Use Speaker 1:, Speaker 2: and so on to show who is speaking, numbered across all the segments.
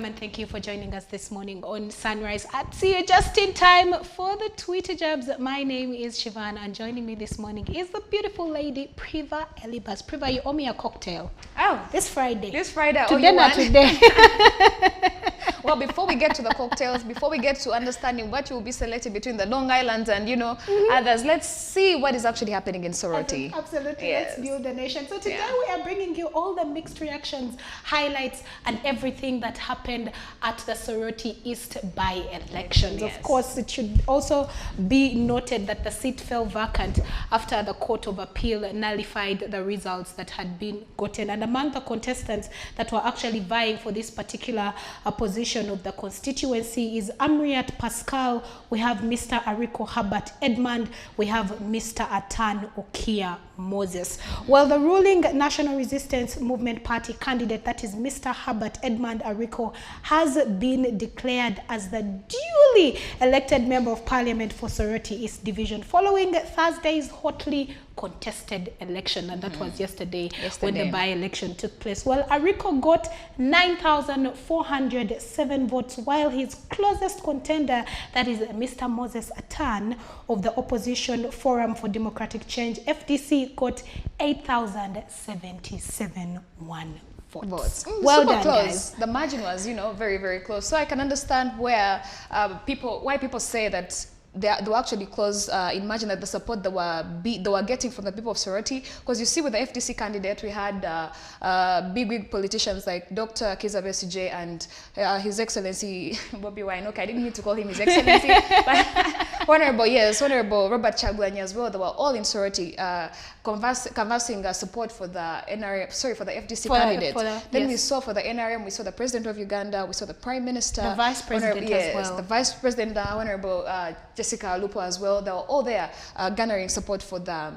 Speaker 1: and thank you for joining us this morning on Sunrise. I'd see you just in time for the Twitter jabs. My name is Siobhan, and joining me this morning is the beautiful lady, Priva Elibas. Priva, you owe me a cocktail.
Speaker 2: Oh,
Speaker 1: this Friday.
Speaker 2: This Friday.
Speaker 1: Today, not today.
Speaker 2: Well, before we get to the cocktails, before we get to understanding what you will be selecting between the Long Islands and, others, let's see what is actually happening in Soroti.
Speaker 1: Absolutely.
Speaker 2: Yes.
Speaker 1: Let's build the nation. So today we are bringing you all the mixed reactions, highlights, and everything that happened at the Soroti East By-Elections.
Speaker 2: Yes.
Speaker 1: Of course, it should also be noted that the seat fell vacant after the Court of Appeal nullified the results that had been gotten. And among the contestants that were actually vying for this particular position of the constituency is Amriat Pascal, we have Mr. Ariko Herbert Edmund, we have Mr. Attan Okia Moses. Well, the ruling National Resistance Movement Party candidate, that is Mr. Herbert Edmund Ariko, has been declared as the duly elected member of parliament for Soroti East Division following Thursday's hotly contested election, and that was yesterday when the by-election took place. Well, Ariko got 9,407 votes, while his closest contender, that is Mr. Moses Attan of the Opposition Forum for Democratic Change, FDC, got 8,077 votes.
Speaker 2: Well
Speaker 1: done,
Speaker 2: close.
Speaker 1: guys.
Speaker 2: The margin was, very, very close. So I can understand why people say that they were actually close. Imagine that the support they were getting from the people of Soroti, because you see with the FDC candidate we had big politicians like Dr. Kizza Besigye and His Excellency Bobby Wine. Okay, I didn't need to call him His Excellency, but Honorable Robert Chagulanyi as well. They were all in Soroti conversing support for the NRM, for the FDC candidate. Then we saw for the NRM, we saw the President of Uganda, we saw the Prime Minister,
Speaker 1: the Vice President as well.
Speaker 2: The Vice President, Honorable Jessica Lupo as well. They were all there garnering support for the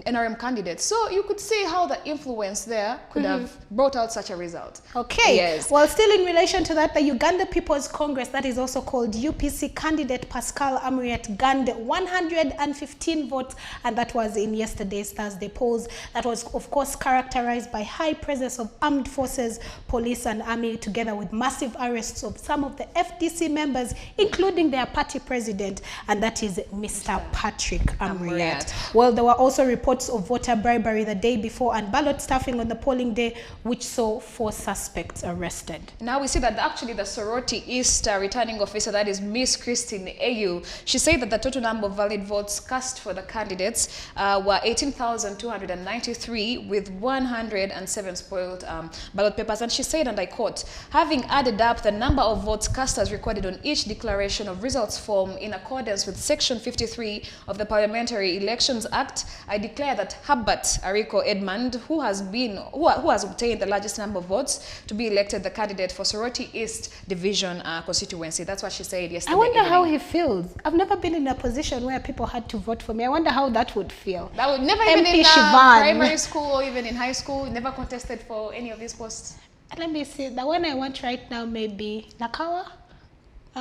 Speaker 2: NRM candidates. So you could see how the influence there could have brought out such a result.
Speaker 1: Okay.
Speaker 2: Yes.
Speaker 1: Well, still in relation to that, the Uganda People's Congress, that is also called UPC, candidate Pascal Amriat gained 115 votes, and that was in yesterday's Thursday polls. That was, of course, characterized by high presence of armed forces, police and army, together with massive arrests of some of the FDC members, including their party president, and that is Mr. Patrick Amriat. Well, there were also reports of voter bribery the day before and ballot stuffing on the polling day, which saw 4 suspects arrested. Now
Speaker 2: we see that actually the Soroti East returning officer, that is Miss Christine AU, she said that the total number of valid votes cast for the candidates were 18,293 with 107 spoiled ballot papers. And she said, and I quote, "Having added up the number of votes cast as recorded on each declaration of results form in accordance with Section 53 of the Parliamentary Elections Act, I declare that Herbert Ariko Edmund, who has obtained the largest number of votes, to be elected the candidate for Soroti East Division constituency." That's what she said yesterday.
Speaker 1: I wonder how he feels. I've never been in a position where people had to vote for me. I wonder how that would feel.
Speaker 2: That would never even in primary school or even in high school, never contested for any of these posts.
Speaker 1: Let me see. The one I want right now, maybe Nakawa.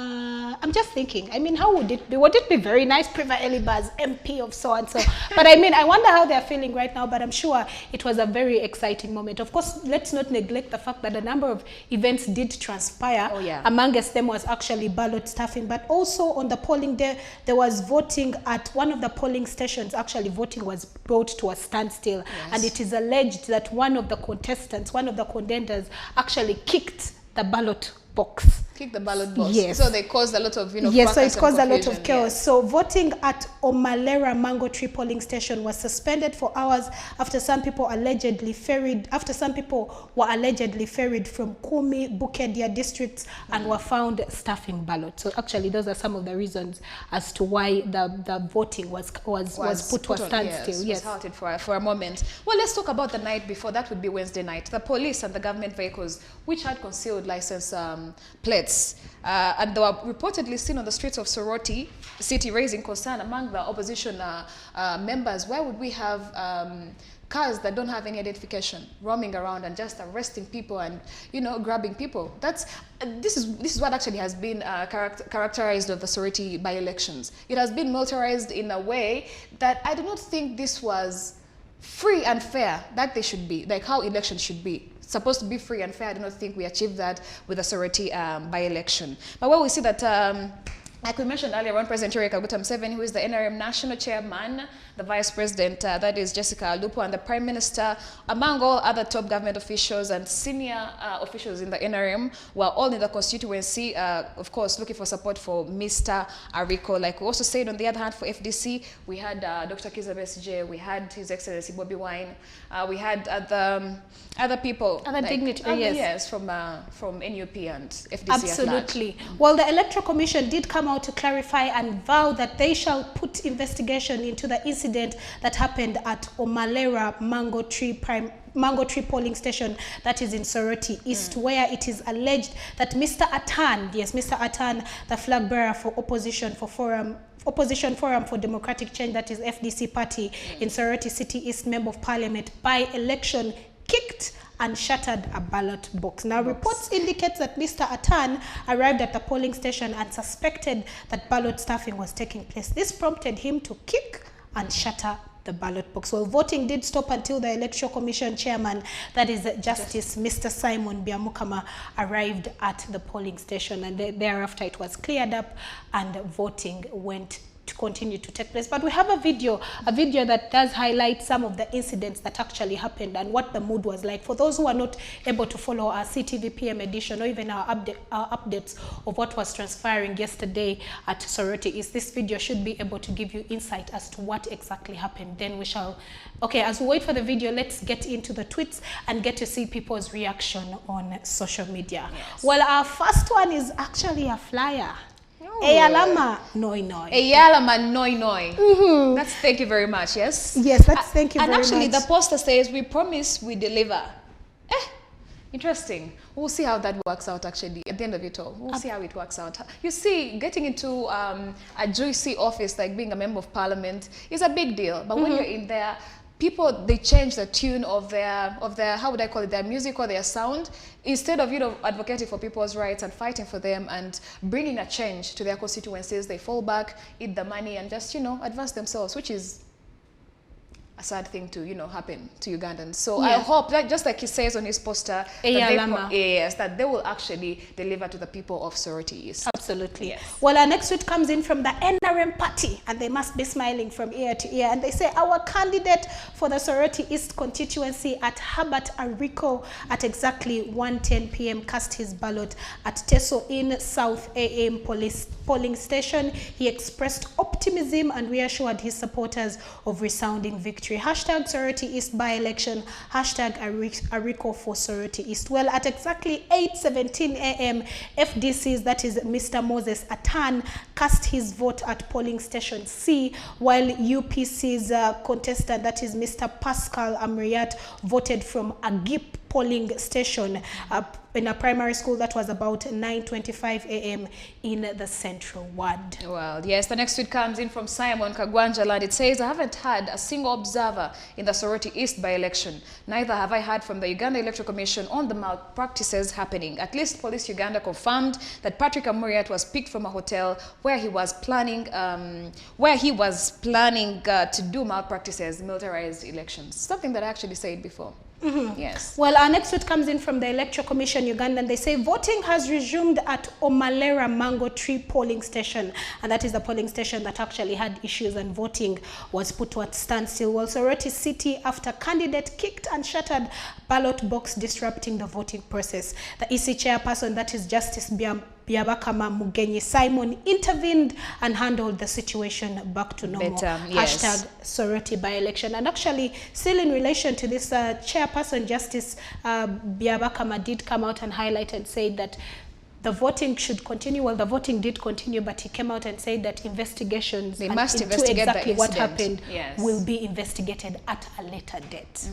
Speaker 1: I'm just thinking, I mean, how would it be? Would it be very nice, Priva Elibas, MP of so-and-so? But I mean, I wonder how they're feeling right now, but I'm sure it was a very exciting moment. Of course, let's not neglect the fact that a number of events did transpire. Amongst them was actually ballot stuffing, but also on the polling day, there was voting at one of the polling stations. Actually, voting was brought to a standstill, and it is alleged that one of the contestants, one of the contenders, actually kicked the ballot box.
Speaker 2: Kick the ballot box.
Speaker 1: Yes.
Speaker 2: So they caused a lot of,
Speaker 1: yes, so it caused a lot of chaos. Yes. So voting at Omalera Mango Tree polling station was suspended for hours after some people were allegedly ferried from Kumi, Bukedia districts and were found stuffing ballots. So actually, those are some of the reasons as to why the voting was put to a standstill.
Speaker 2: Yes, was halted for a moment. Well, let's talk about the night before. That would be Wednesday night. The police and the government vehicles, which had concealed license plates, and they were reportedly seen on the streets of Soroti City, raising concern among the opposition members. Why would we have cars that don't have any identification roaming around and just arresting people and grabbing people? This is what actually has been characterized of the Soroti by-elections. It has been militarized in a way that I do not think this was free and fair that they should be, like how elections should be. supposed to be free and fair. I do not think we achieved that with the Soroti by-election. But where we see that, like we mentioned earlier on, President Yoweri Kaguta Museveni, who is the NRM National Chairman, the Vice President, that is Jessica Alupo, and the Prime Minister, among all other top government officials and senior officials in the NRM, were all in the constituency, of course, looking for support for Mr. Ariko. Like we also said, on the other hand, for FDC, we had Dr. Kizza Besigye, we had His Excellency Bobby Wine, we had other people.
Speaker 1: Other like, dignitaries.
Speaker 2: Yes, from NUP and FDC.
Speaker 1: Absolutely. Well, the Electoral Commission did come out to clarify and vow that they shall put investigation into the incident that happened at Omalera Mango Tree polling station, that is in Soroti East, where it is alleged that Mr. Attan, yes, Mr. Attan, the flag bearer for Opposition Forum for Democratic Change, that is FDC party, in Soroti City East, Member of Parliament, by election, kicked and shattered a ballot box. Now, reports indicate that Mr. Attan arrived at the polling station and suspected that ballot stuffing was taking place. This prompted him to kick and shatter the ballot box. Well, voting did stop until the Electoral Commission chairman, that is Justice Mr. Simon Byamukama, arrived at the polling station, and thereafter it was cleared up and voting went to continue to take place. But we have a video that does highlight some of the incidents that actually happened and what the mood was like. For those who are not able to follow our CTV PM edition or even our updates of what was transpiring yesterday at Soroti East, this video should be able to give you insight as to what exactly happened. Then we shall, okay, as we wait for the video, let's get into the tweets and get to see people's reaction on social media. Yes. Well, our first one is actually a flyer. Eyalama noi noi.
Speaker 2: Eyalama noi noi. That's thank you very much, yes?
Speaker 1: Yes, that's thank you very much.
Speaker 2: And actually the poster says, we promise, we deliver. Interesting. We'll see how that works out actually at the end of it all. We'll see how it works out. You see, getting into a juicy office like being a member of parliament is a big deal. But when you're in there, people, they change the tune of their, how would I call it, their music or their sound. Instead of, advocating for people's rights and fighting for them and bringing a change to their constituencies, they fall back, eat the money, and just, advance themselves, which is a sad thing to, happen to Ugandans. So I hope that, just like he says on his poster, that they will actually deliver to the people of Soroti East.
Speaker 1: Absolutely. Yes. Well, our next tweet comes in from the NRM party, and they must be smiling from ear to ear. And they say, our candidate for the Soroti East constituency at Herbert Ariko at exactly 1:10 p.m. cast his ballot at Teso Inn South AM polling station. He expressed optimism and reassured his supporters of resounding victory. Hashtag Soroti East by-election, hashtag Ariko for Soroti East. Well, at exactly 8:17 a.m., FDC's, that is Mr. Moses Attan, cast his vote at polling station C, while UPC's contestant, that is Mr. Pascal Amriat, voted from Agip polling station in a primary school. That was about 9:25 a.m. in the Central Ward.
Speaker 2: Well, yes, the next tweet comes in from Simon Kagwanjaland. It says, I haven't had a single observer in the Soroti East by-election. Neither have I heard from the Uganda Electoral Commission on the malpractices happening. At least Police Uganda confirmed that Patrick Amuriat was picked from a hotel where he was planning to do malpractices, militarized elections. Something that I actually said before. Yes.
Speaker 1: Well, our next tweet comes in from the Electoral Commission Uganda, and they say voting has resumed at Omalera Mango Tree polling station, and that is the polling station that actually had issues and voting was put to a standstill. Well, Soroti City, after candidate kicked and shattered ballot box, disrupting the voting process. The EC chairperson, that is Justice Byabakama Mugenyi Simon, intervened and handled the situation back to normal. Hashtag Soroti by-election. And actually, still in relation to this, chairperson Justice Byabakama did come out and highlight and say that the voting should continue. Well, the voting did continue, but he came out and said that investigations
Speaker 2: into exactly
Speaker 1: what happened will be investigated at a later date.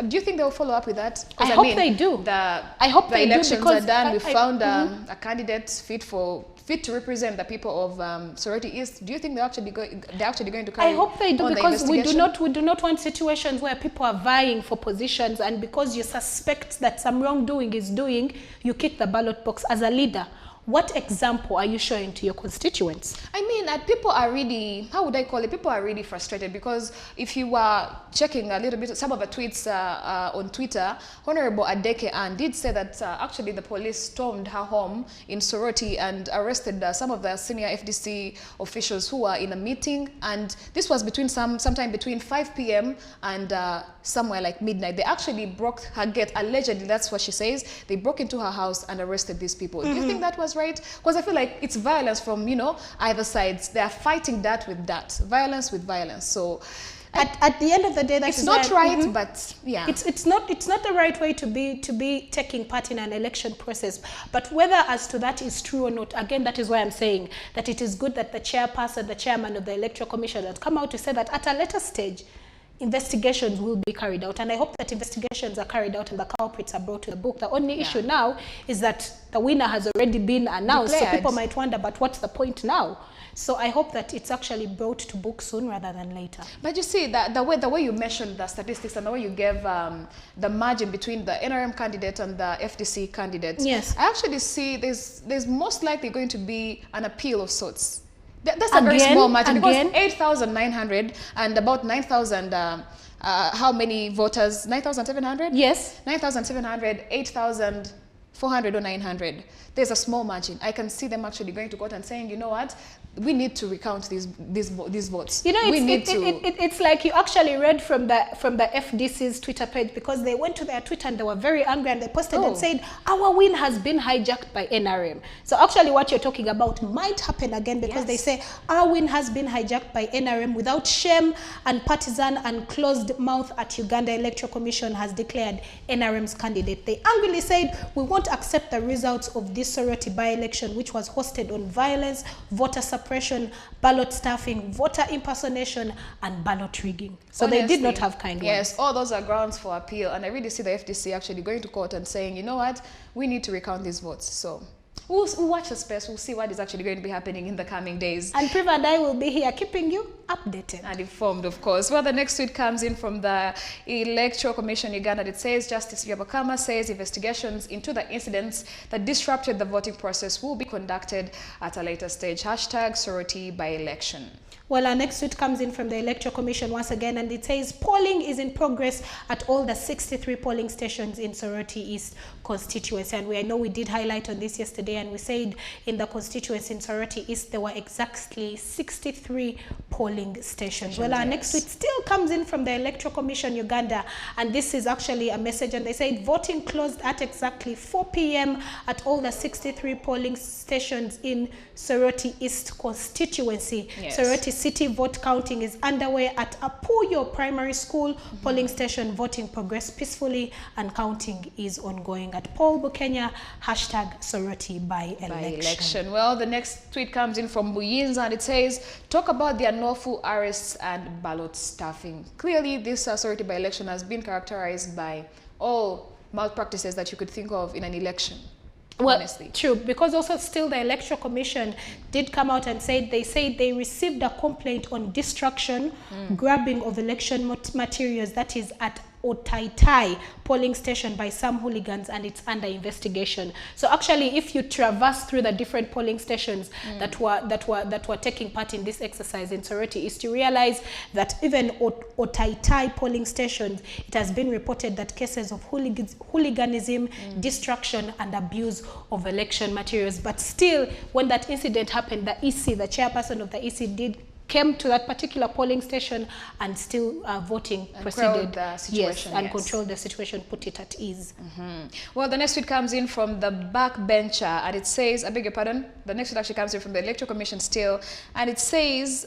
Speaker 2: Do you think they'll follow up with that?
Speaker 1: I hope they do.
Speaker 2: I hope the elections are done. We found a candidate fit to represent the people of Soroti East. Do you think they're actually going to carry?
Speaker 1: I hope they do, because we do not want situations where people are vying for positions, and because you suspect that some wrongdoing is doing, you kick the ballot box. As a leader, what example are you showing to your constituents?
Speaker 2: I mean, people are really, how would I call it? People are really frustrated because if you were checking a little bit, some of the tweets on Twitter, Honorable Attan did say that actually the police stormed her home in Soroti and arrested some of the senior FDC officials who were in a meeting. And this was sometime between 5 p.m. and somewhere like midnight. They actually broke her gate, allegedly, that's what she says. They broke into her house and arrested these people. Do you think that was right? Because I feel like it's violence from, either sides. They are fighting that with that. Violence with violence. So
Speaker 1: at the end of the day,
Speaker 2: it's not right, but yeah.
Speaker 1: It's not the right way to be taking part in an election process. But whether as to that is true or not, again, that is why I'm saying that it is good that the chairperson, the chairman of the Electoral Commission has come out to say that at a later stage, investigations will be carried out, and I hope that investigations are carried out and the culprits are brought to the book. The only issue now is that the winner has already been announced, so people might wonder, but what's the point now? So I hope that it's actually brought to book soon rather than later.
Speaker 2: But you see, the way you mentioned the statistics and the way you gave the margin between the NRM candidate and the FDC candidate,
Speaker 1: yes,
Speaker 2: I actually see there's most likely going to be an appeal of sorts. That's a very small margin because 8,900 and about 9,000, how many voters? 9,700?
Speaker 1: Yes.
Speaker 2: 9,700, 8,400 or 900. There's a small margin. I can see them actually going to court and saying, you know what? We need to recount these votes.
Speaker 1: It's like you actually read from the FDC's Twitter page, because they went to their Twitter and they were very angry and they posted and said, our win has been hijacked by NRM. So actually what you're talking about might happen again, because they say our win has been hijacked by NRM without shame and partisan and closed mouth at Uganda Electoral Commission has declared NRM's candidate. They angrily said, we won't accept the results of this Soroti by-election, which was hosted on violence, voter suppression, ballot stuffing, voter impersonation, and ballot rigging. So honestly, they did not have kind words.
Speaker 2: Yes, all those are grounds for appeal. And I really see the FDC actually going to court and saying, you know what, we need to recount these votes. So we'll watch the space. We'll see what is actually going to be happening in the coming days.
Speaker 1: And Priva and I will be here keeping you updated.
Speaker 2: And informed, of course. Well, the next tweet comes in from the Electoral Commission Uganda. It says, Justice Yabakama says investigations into the incidents that disrupted the voting process will be conducted at a later stage. Hashtag Soroti by-election.
Speaker 1: Well, our next tweet comes in from the Electoral Commission once again, and it says polling is in progress at all the 63 polling stations in Soroti East constituency. And I know we did highlight on this yesterday, and we said in the constituency in Soroti East there were exactly 63 polling stations. Well, our next tweet still comes in from the Electoral Commission Uganda, and this is actually a message, and they said voting closed at exactly 4 p.m. at all the 63 polling stations in Soroti East constituency. Soroti City vote counting is underway at Apuyo Primary School polling station. Voting progressed peacefully and counting is ongoing at Paul Bukenya. Hashtag Soroti by-election.
Speaker 2: Well, the next tweet comes in from Buyinza, and it says, talk about the unlawful arrests and ballot stuffing. Clearly, this Soroti by-election has been characterized by all malpractices that you could think of in an election.
Speaker 1: Well,
Speaker 2: honestly.
Speaker 1: True, because also still the Electoral Commission did come out and said they received a complaint on destruction, grabbing of election materials, that is at Otaitai polling station by some hooligans, and it's under investigation. So actually, if you traverse through the different polling stations that were taking part in this exercise in Soroti East, you realize that even Otaitai polling stations, it has been reported that cases of hooliganism, destruction, and abuse of election materials. But still, when that incident happened, the EC, the chairperson of the EC, came to that particular polling station and still voting proceeded. And controlled the situation, put it at ease.
Speaker 2: Well, the next tweet comes in from the backbencher, and it says, I beg your pardon, the next tweet actually comes in from the Electoral Commission still, and it says,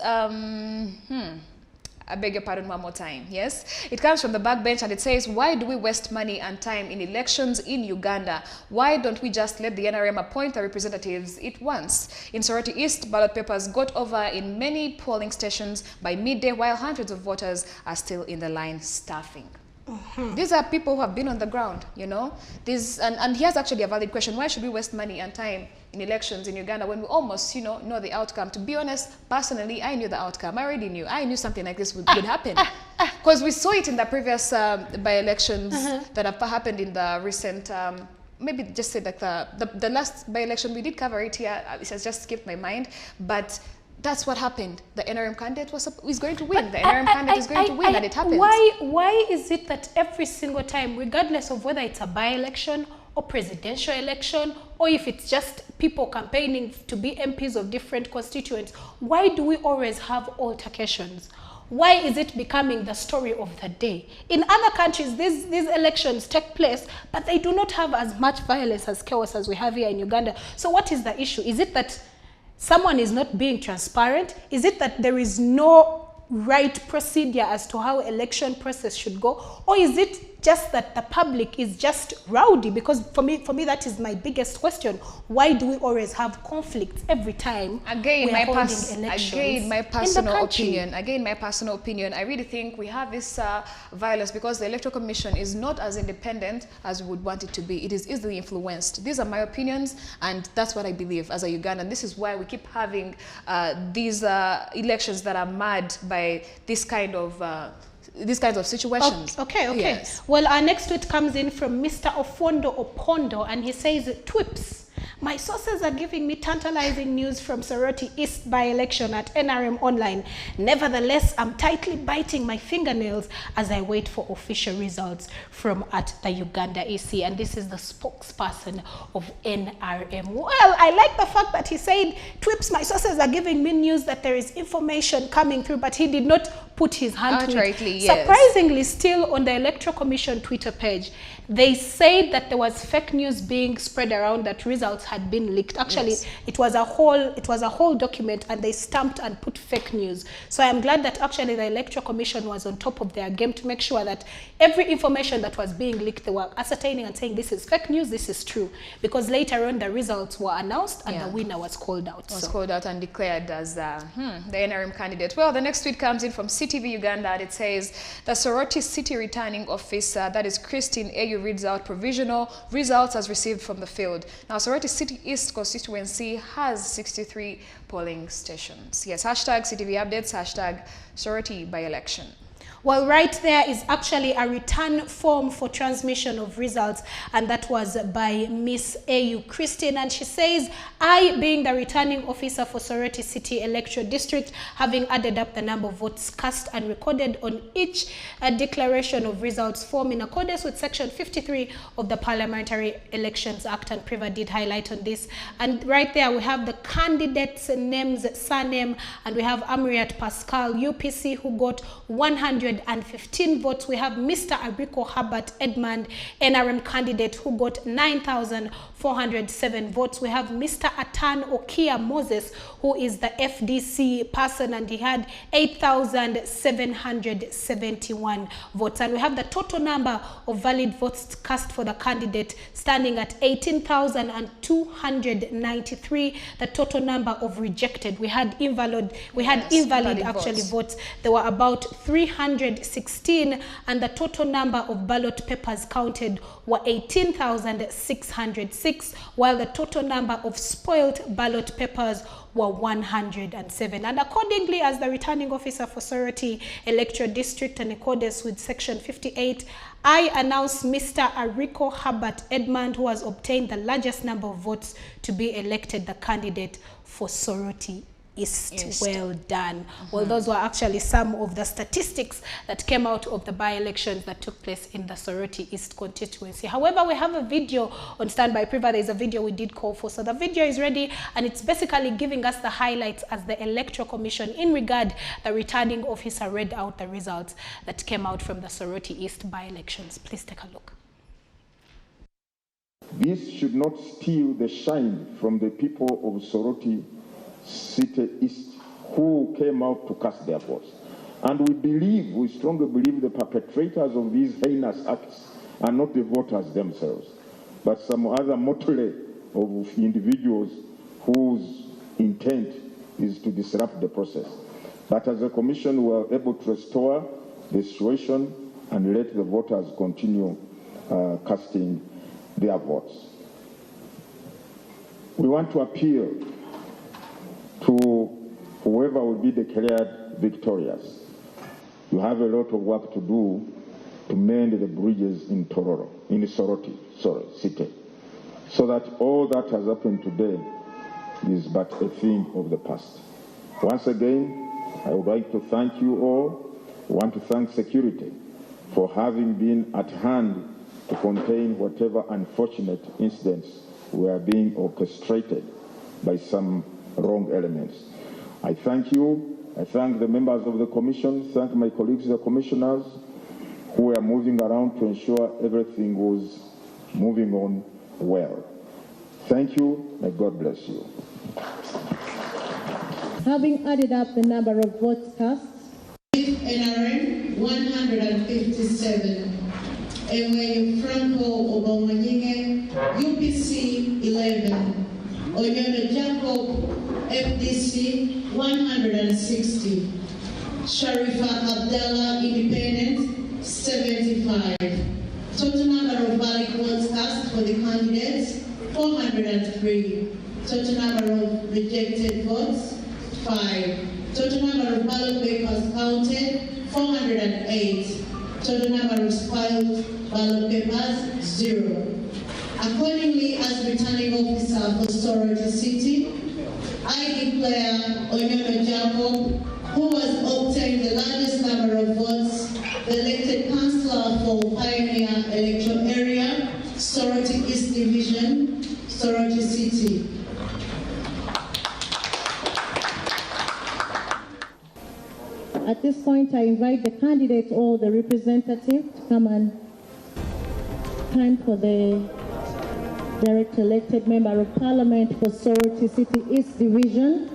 Speaker 2: I beg your pardon one more time. Yes, it comes from the backbench, and it says, why do we waste money and time in elections in Uganda? Why don't we just let the NRM appoint the representatives it wants? In Soroti East, ballot papers got over in many polling stations by midday, while hundreds of voters are still in the line staffing. These are people who have been on the ground, you know. And here's actually a valid question. Why should we waste money and time in elections in Uganda when we almost, know the outcome? To be honest, personally, I knew the outcome. I already knew. I knew something like this would happen. Because we saw it in the previous by-elections that have happened in the recent maybe just say like the last by-election, we did cover it here. It has just skipped my mind, but that's what happened. The NRM candidate is going to win. The NRM candidate is going to win, and it happens.
Speaker 1: Why is it that every single time, regardless of whether it's a by-election or presidential election, or if it's just people campaigning to be MPs of different constituents, why do we always have altercations? Why is it becoming the story of the day? In other countries, these elections take place, but they do not have as much violence as chaos as we have here in Uganda. So what is the issue? Is it that someone is not being transparent? Is it that there is no right procedure as to how election process should go? Or is it just that the public is just rowdy? Because for me that is my biggest question. Why do we always have conflicts every time
Speaker 2: again
Speaker 1: we are holding elections?
Speaker 2: Again, my personal opinion, I really think we have this violence because the Electoral Commission is not as independent as we would want it to be. It is easily influenced. These are my opinions, and that's what I believe as a Ugandan. This is why we keep having these elections that are marred by this kind of these kinds of situations.
Speaker 1: Okay.
Speaker 2: Yes.
Speaker 1: Well, our next tweet comes in from Mr. Ofondo Opondo, and he says, "Twips, my sources are giving me tantalizing news from Soroti East By-Election at NRM Online. Nevertheless, I'm tightly biting my fingernails as I wait for official results from at the Uganda EC." And this is the spokesperson of NRM. Well, I like the fact that he said, "Twips, my sources are giving me news that there is information coming through," but he did not put his hand to it.
Speaker 2: Yes.
Speaker 1: Surprisingly, still on the Electoral Commission Twitter page, they said that there was fake news being spread around that results had been leaked. Actually,
Speaker 2: yes,
Speaker 1: it was a whole document, and they stamped and put fake news. So I am glad that actually the Electoral Commission was on top of their game to make sure that every information that was being leaked, they were ascertaining and saying this is fake news, this is true. Because later on the results were announced and the winner was called out.
Speaker 2: Called out and declared as the NRM candidate. Well, the next tweet comes in from CTV Uganda, and it says, "The Soroti City Returning Officer, that is Christine Au, reads out provisional results as received from the field." Now, Soroti City East constituency has 63 polling stations. Yes, hashtag CTV updates, hashtag Soroti By-Election.
Speaker 1: Well, right there is actually a return form for transmission of results, and that was by Miss A.U. Christine, and she says, "I, being the returning officer for Soroti City Electoral District, having added up the number of votes cast and recorded on each declaration of results form in accordance with Section 53 of the Parliamentary Elections Act," and Priva did highlight on this. And right there we have the candidates' names, surname, and we have Amriat Pascal, UPC, who got 115 votes. We have Mr. Ariko Herbert Edmund, NRM candidate, who got 9,407 votes. We have Mr. Attan Okia Moses, who is the FDC person, and he had 8,771 votes. And we have the total number of valid votes cast for the candidate standing at 18,293. The total number of rejected, we had invalid actually votes. There were about 316, and the total number of ballot papers counted were 18,606, while the total number of spoiled ballot papers were 107. And accordingly, as the returning officer for Soroti Electoral District, in accordance with Section 58, I announce Mr. Ariko Herbert Edmund, who has obtained the largest number of votes, to be elected the candidate for Soroti East. Well done. Well, those were actually some of the statistics that came out of the by-elections that took place in the Soroti East constituency. However, we have a video on standby. Priva, there is a video we did call for. So the video is ready, and it's basically giving us the highlights as the Electoral Commission, in regard the returning officer, read out the results that came out from the Soroti East by-elections. Please take a look.
Speaker 3: This should not steal the shine from the people of Soroti City East, who came out to cast their votes. And we strongly believe the perpetrators of these heinous acts are not the voters themselves, but some other motley of individuals whose intent is to disrupt the process. But as a commission, we are able to restore the situation and let the voters continue casting their votes. We want to appeal to whoever will be declared victorious. You have a lot of work to do to mend the bridges in Soroti City. so that all that has happened today is but a thing of the past. Once again, I would like to thank you all. I want to thank security for having been at hand to contain whatever unfortunate incidents were being orchestrated by some wrong elements. I thank you. I thank the members of the commission, thank my colleagues, the commissioners, who were moving around to ensure everything was moving on well. Thank you. May God bless you.
Speaker 4: Having added up the number of votes cast,
Speaker 5: NRM 157, Ewe Franco Obamanyinge UPC 11, Onyono Jacob FDC 160, Sharifa Abdallah Independent 75. Total number of valid votes cast for the candidates 403. Total number of rejected votes 5. Total number of ballot papers counted 408. Total number of spoiled ballot papers 0. Accordingly, as returning officer for Soroti City, I declare Onyono Jacob, who has obtained the largest number of votes, the elected councillor for Pioneer Electoral Area, Soroti East Division, Soroti City.
Speaker 4: at this point I invite the candidate or the representative to come and stand for the direct elected member of parliament for Soroti City East Division.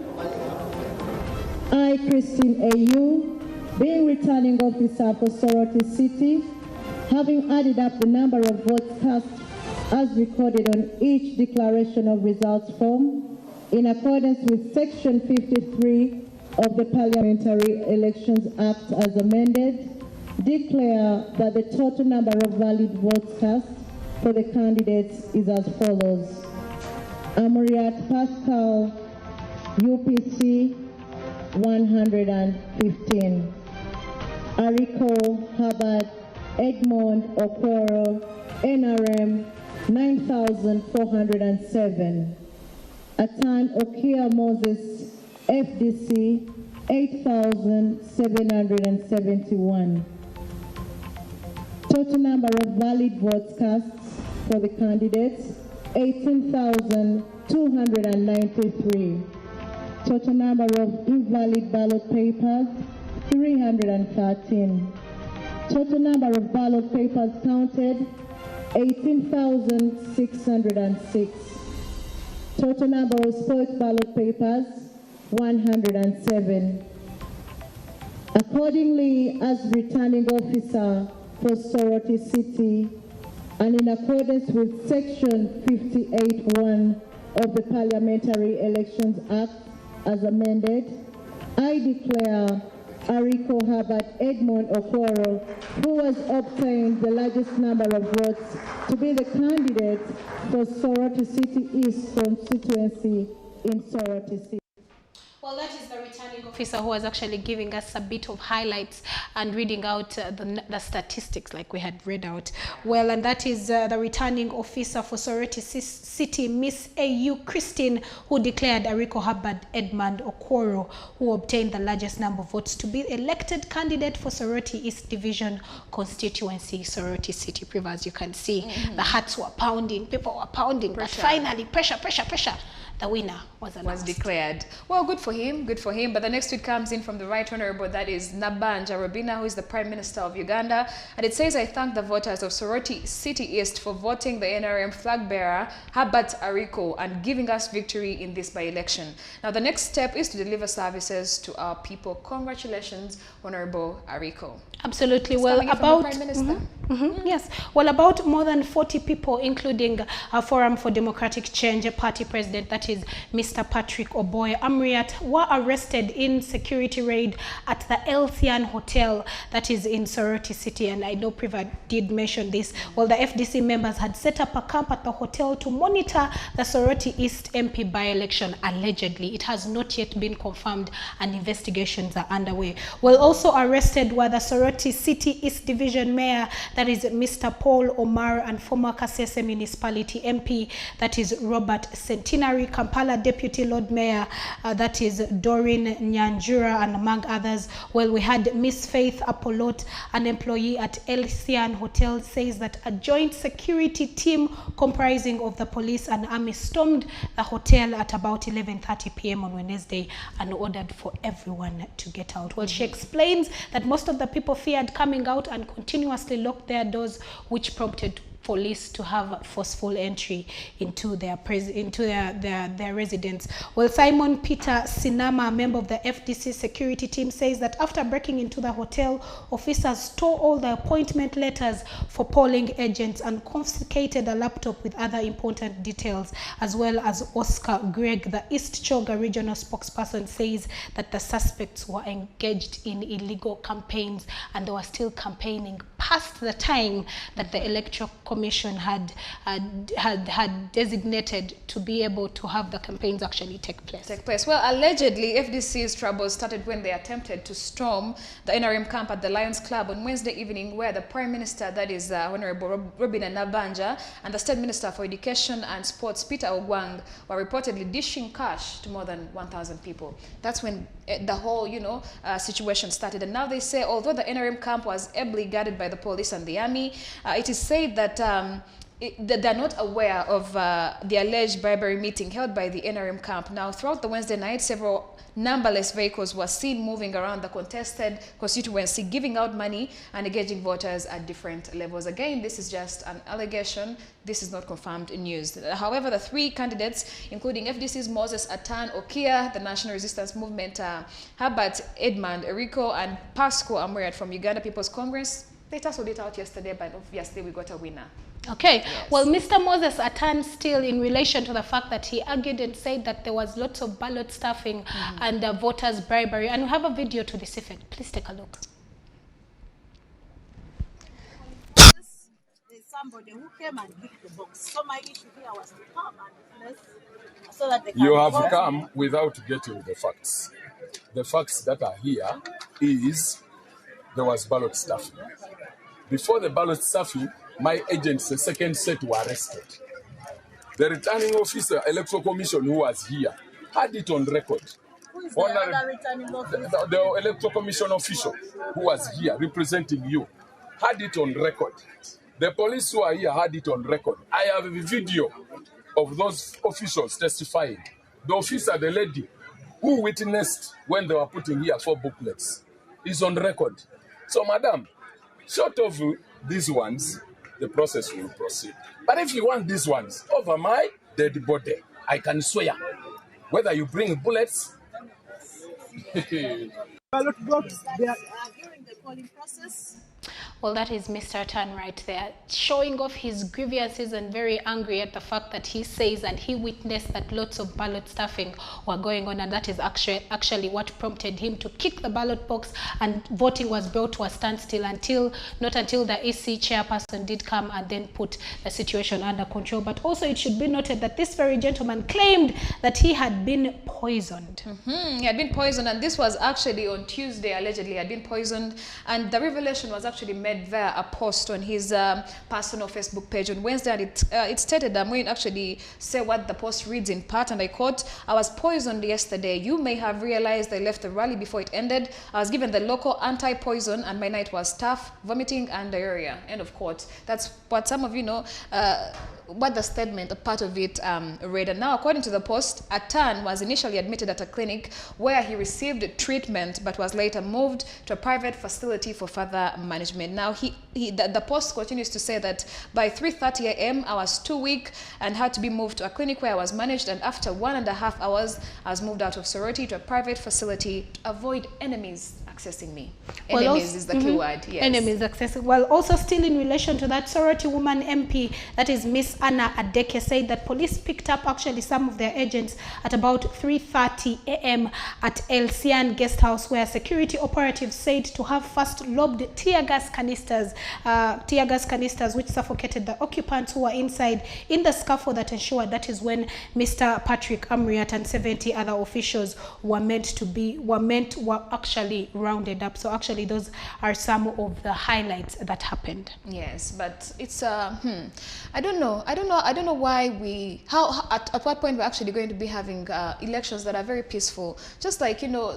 Speaker 4: I, Christine A.U., being returning officer for Soroti City, having added up the number of votes cast as recorded on each declaration of results form, in accordance with Section 53 of the Parliamentary Elections Act as amended, declare that the total number of valid votes cast for the candidates is as follows. Amuriat Pascal, UPC, 115. Ariko Herbert Edmond Okoro, NRM, 9,407. Attan Okia Moses, FDC, 8,771. Total number of valid votes cast for the candidates, 18,293. Total number of invalid ballot papers, 313. Total number of ballot papers counted, 18,606. Total number of spoiled ballot papers, 107. Accordingly, as returning officer for Soroti City, and in accordance with Section 58(1) of the Parliamentary Elections Act as amended, I declare Ariko Herbert Edmond Okoro, who has obtained the largest number of votes, to be the candidate for Soroti City East constituency in Soroti City.
Speaker 1: Well, that is the returning officer who was actually giving us a bit of highlights and reading out the statistics like we had read out. Well, and that is the returning officer for Soroti City, Miss A.U. Christine, who declared Ariko Herbert Edmond Okoro, who obtained the largest number of votes, to be elected candidate for Soroti East Division constituency, Soroti City. As you can see, the hearts were pounding, people were pounding, pressure. But finally, pressure. The winner was
Speaker 2: declared. Well, good for him, good for him. But the next tweet comes in from the Right Honorable, that is Nabanja Robina, who is the Prime Minister of Uganda. And it says, I thank the voters of Soroti City East for voting the NRM flag bearer, Herbert Ariko, and giving us victory in this by-election. Now, the next step is to deliver services to our people. Congratulations, Honorable Ariko.
Speaker 1: Absolutely. Well, about
Speaker 2: Prime Minister.
Speaker 1: Yes. Well, about more than 40 people, including a Forum for Democratic Change party president, that is Mr. Patrick Oboy Amriat, were arrested in security raid at the Elthian Hotel that is in Soroti City. And I know Priva did mention this. Well, the FDC members had set up a camp at the hotel to monitor the Soroti East MP by-election. Allegedly, it has not yet been confirmed and investigations are underway. Well, also arrested were the Soroti City East Division Mayor, that is Mr. Paul Omar, and former Kasese Municipality MP, that is Robert Centenary, Kampala Deputy Lord Mayor, that is Doreen Nyanjura, and among others. Well, we had Miss Faith Apolot, an employee at Elsian Hotel, says that a joint security team comprising of the police and army stormed the hotel at about 11:30 p.m. on Wednesday and ordered for everyone to get out. Well, she explains that most of the people feared coming out and continuously locked their doors, which prompted police to have forceful entry into their residence. Well, Simon Peter Sinama, a member of the FDC security team, says that after breaking into the hotel, officers stole all the appointment letters for polling agents and confiscated a laptop with other important details, as well as Oscar Gregg, the East Choga regional spokesperson, says that the suspects were engaged in illegal campaigns and they were still campaigning past the time that the Electoral Commission had designated to be able to have the campaigns actually take place.
Speaker 2: Well, allegedly, FDC's troubles started when they attempted to storm the NRM camp at the Lions Club on Wednesday evening, where the Prime Minister, that is Honorable Robin Nabanja, and the State Minister for Education and Sports, Peter Ogwang, were reportedly dishing cash to more than 1,000 people. That's when the whole, situation started. And now they say, although the NRM camp was ably guarded by the police and the army, it is said that they're not aware of the alleged bribery meeting held by the NRM camp. Now, throughout the Wednesday night, several numberless vehicles were seen moving around the contested constituency, giving out money and engaging voters at different levels. Again, this is just an allegation. This is not confirmed news. However, the three candidates, including FDC's Moses Attan Okia, the National Resistance Movement, Herbert, Edmund, Ariko, and Pasco Amuriat from Uganda People's Congress, they tussled it out yesterday, but obviously we got a winner.
Speaker 1: Okay,
Speaker 2: yes.
Speaker 1: Well, Mr. Moses Attan, still in relation to the fact that he argued and said that there was lots of ballot stuffing and voters' bribery, and we have a video to this effect. Please take a look.
Speaker 6: There's somebody who came and picked the box. So my issue here was to come and place so that they can.
Speaker 7: You have come without getting the facts. The facts that are here is there was ballot stuffing. Before the ballot stuffing, my agents, the second set, were arrested. The returning officer, Electoral Commission, who was here, had it on record.
Speaker 6: Who is the other returning officer?
Speaker 7: The Electoral Commission official who was here representing you had it on record. The police who are here had it on record. I have a video of those officials testifying. The officer, the lady who witnessed when they were putting here 4 booklets, is on record. So, madam, short of these ones, the process will proceed. But if you want these ones over my dead body, I can swear, whether you bring bullets.
Speaker 6: Ballot box, they are during the polling process.
Speaker 1: Well, that is Mr. Attan right there, showing off his grievances and very angry at the fact that he says and he witnessed that lots of ballot stuffing were going on, and that is actually what prompted him to kick the ballot box, and voting was brought to a standstill not until the EC chairperson did come and then put the situation under control. But also it should be noted that this very gentleman claimed that he had been poisoned.
Speaker 2: He had been poisoned, and this was actually on Tuesday, allegedly had been poisoned, and the revelation was actually made via a post on his personal Facebook page on Wednesday, and it stated, I'm going to actually say what the post reads in part, and I quote, "I was poisoned yesterday. You may have realized I left the rally before it ended. I was given the local anti-poison and my night was tough, vomiting and diarrhea." End of quote. That's what some of you know, what the statement, a part of it read. And now, according to the post, Attan was initially admitted at a clinic where he received treatment but was later moved to a private facility for further management. Now, the post continues to say that by 3:30 a.m. I was too weak and had to be moved to a clinic where I was managed, and after 1.5 hours I was moved out of Soroti to a private facility to avoid enemies accessing me.
Speaker 1: Well,
Speaker 2: enemies is the key word, yes.
Speaker 1: Enemies accessing. Well, also still in relation to that, Soroti woman MP, that is Miss Anna Adeke, said that police picked up actually some of their agents at about 3:30 a.m. at Elsian Guest House, where security operatives said to have first lobbed tear gas canisters which suffocated the occupants who were inside in the scuffle that ensured. That is when Mr. Patrick Amriat and 70 other officials were actually rounded up. So actually those are some of the highlights that happened.
Speaker 2: Yes, but it's I don't know why at what point we're actually going to be having elections that are very peaceful, just like, you know,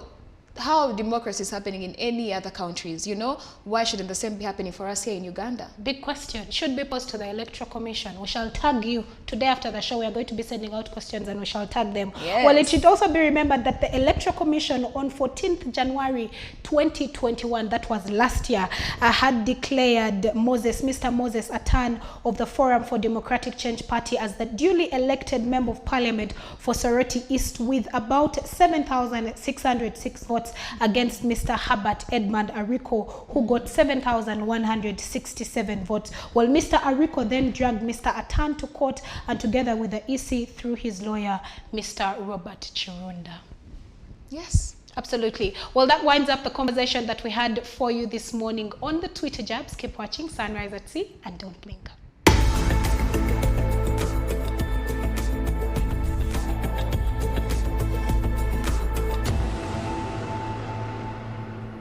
Speaker 2: how democracy is happening in any other countries, you know. Why shouldn't the same be happening for us here in Uganda?
Speaker 1: Big question. Should be posed to the Electoral Commission. We shall tag you. Today after the show, we are going to be sending out questions and we shall tag them.
Speaker 2: Yes.
Speaker 1: Well, it should also be remembered that the Electoral Commission on 14th January 2021, that was last year, had declared Mr. Moses Attan of the Forum for Democratic Change Party as the duly elected Member of Parliament for Soroti East with about 7,606 votes against Mr. Herbert Edmund Ariko, who got 7,167 votes. Well, Mr. Ariko then dragged Mr. Attan to court, and together with the EC through his lawyer, Mr. Robert Chirunda.
Speaker 2: Yes.
Speaker 1: Absolutely. Well, that winds up the conversation that we had for you this morning on the Twitter Jabs. Keep watching Sunrise at Sea and don't blink.